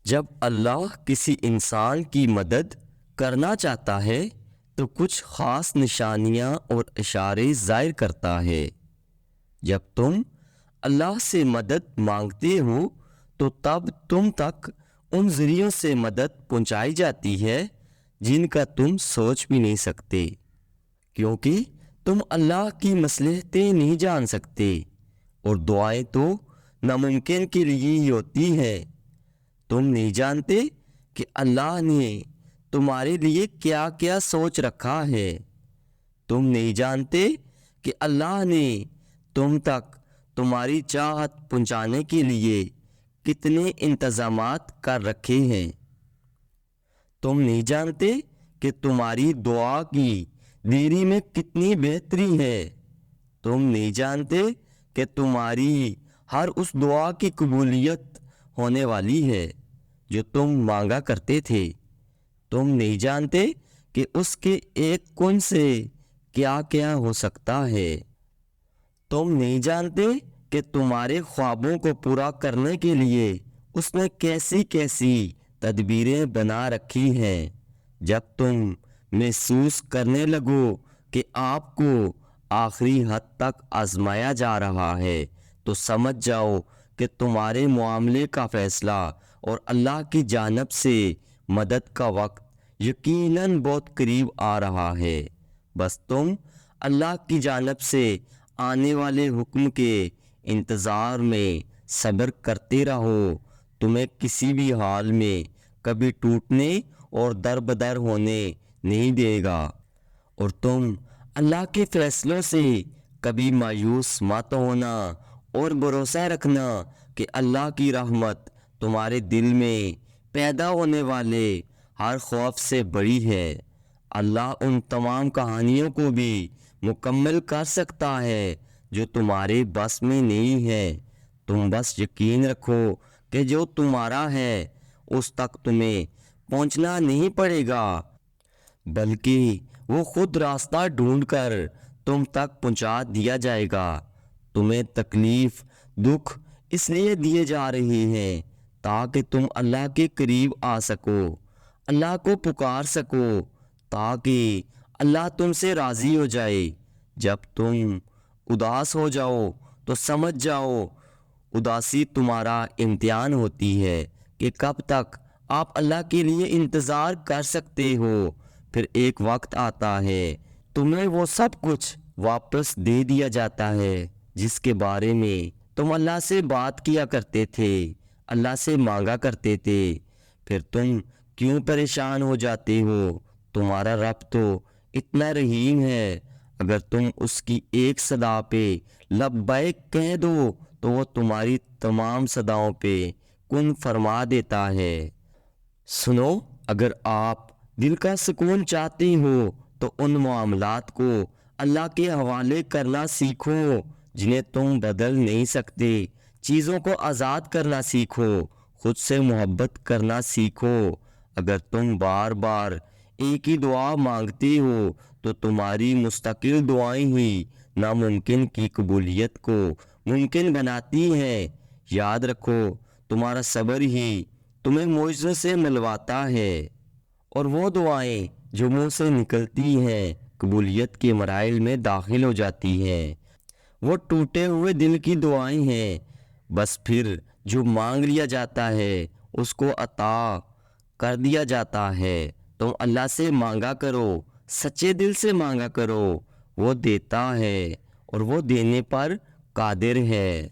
جب اللہ کسی انسان کی مدد کرنا چاہتا ہے تو کچھ خاص نشانیاں اور اشارے ظاہر کرتا ہے۔ جب تم اللہ سے مدد مانگتے ہو تو تب تم تک ان ذریعوں سے مدد پہنچائی جاتی ہے جن کا تم سوچ بھی نہیں سکتے، کیونکہ تم اللہ کی مصلحتیں نہیں جان سکتے، اور دعائیں تو ناممکن کے لیے ہی ہوتی ہیں۔ تم نہیں جانتے کہ اللہ نے تمہارے لیے کیا کیا سوچ رکھا ہے۔ تم نہیں جانتے کہ اللہ نے تم تک تمہاری چاہت پہنچانے کے لیے کتنے انتظامات کر رکھے ہیں۔ تم نہیں جانتے کہ تمہاری دعا کی دیری میں کتنی بہتری ہے۔ تم نہیں جانتے کہ تمہاری ہر اس دعا کی قبولیت ہونے والی ہے جو تم مانگا کرتے تھے۔ تم نہیں جانتے کہ اس کے ایک کن سے کیا کیا ہو سکتا ہے۔ تم نہیں جانتے کہ تمہارے خوابوں کو پورا کرنے کے لیے اس نے کیسی کیسی تدبیریں بنا رکھی ہیں۔ جب تم محسوس کرنے لگو کہ آپ کو آخری حد تک آزمایا جا رہا ہے تو سمجھ جاؤ کہ تمہارے معاملے کا فیصلہ اور اللہ کی جانب سے مدد کا وقت یقیناً بہت قریب آ رہا ہے۔ بس تم اللہ کی جانب سے آنے والے حکم کے انتظار میں صبر کرتے رہو۔ تمہیں کسی بھی حال میں کبھی ٹوٹنے اور در بدر ہونے نہیں دے گا، اور تم اللہ کے فیصلوں سے کبھی مایوس مت ہونا، اور بھروسہ رکھنا کہ اللہ کی رحمت تمہارے دل میں پیدا ہونے والے ہر خوف سے بڑی ہے۔ اللہ ان تمام کہانیوں کو بھی مکمل کر سکتا ہے جو تمہارے بس میں نہیں ہے۔ تم بس یقین رکھو کہ جو تمہارا ہے اس تک تمہیں پہنچنا نہیں پڑے گا، بلکہ وہ خود راستہ ڈھونڈ کر تم تک پہنچا دیا جائے گا۔ تمہیں تکلیف دکھ اس لیے دیے جا رہے ہیں تاکہ تم اللہ کے قریب آ سکو، اللہ کو پکار سکو، تاکہ اللہ تم سے راضی ہو جائے۔ جب تم اداس ہو جاؤ تو سمجھ جاؤ اداسی تمہارا امتحان ہوتی ہے کہ کب تک آپ اللہ کے لیے انتظار کر سکتے ہو۔ پھر ایک وقت آتا ہے تمہیں وہ سب کچھ واپس دے دیا جاتا ہے جس کے بارے میں تم اللہ سے بات کیا کرتے تھے، اللہ سے مانگا کرتے تھے۔ پھر تم کیوں پریشان ہو جاتے ہو؟ تمہارا رب تو اتنا رحیم ہے، اگر تم اس کی ایک صدا پہ لبیک کہہ دو تو وہ تمہاری تمام صداؤں پہ کن فرما دیتا ہے۔ سنو، اگر آپ دل کا سکون چاہتے ہو تو ان معاملات کو اللہ کے حوالے کرنا سیکھو جنہیں تم بدل نہیں سکتے۔ چیزوں کو آزاد کرنا سیکھو، خود سے محبت کرنا سیکھو۔ اگر تم بار بار ایک ہی دعا مانگتے ہو تو تمہاری مستقل دعائیں ہی ناممکن کی قبولیت کو ممکن بناتی ہیں۔ یاد رکھو، تمہارا صبر ہی تمہیں معجزے سے ملواتا ہے، اور وہ دعائیں جو منہ سے نکلتی ہیں قبولیت کے مراحل میں داخل ہو جاتی ہیں۔ وہ ٹوٹے ہوئے دل کی دعائیں ہیں، بس پھر جو مانگ لیا جاتا ہے اس کو عطا کر دیا جاتا ہے۔ تم اللہ سے مانگا کرو، سچے دل سے مانگا کرو، وہ دیتا ہے اور وہ دینے پر قادر ہے۔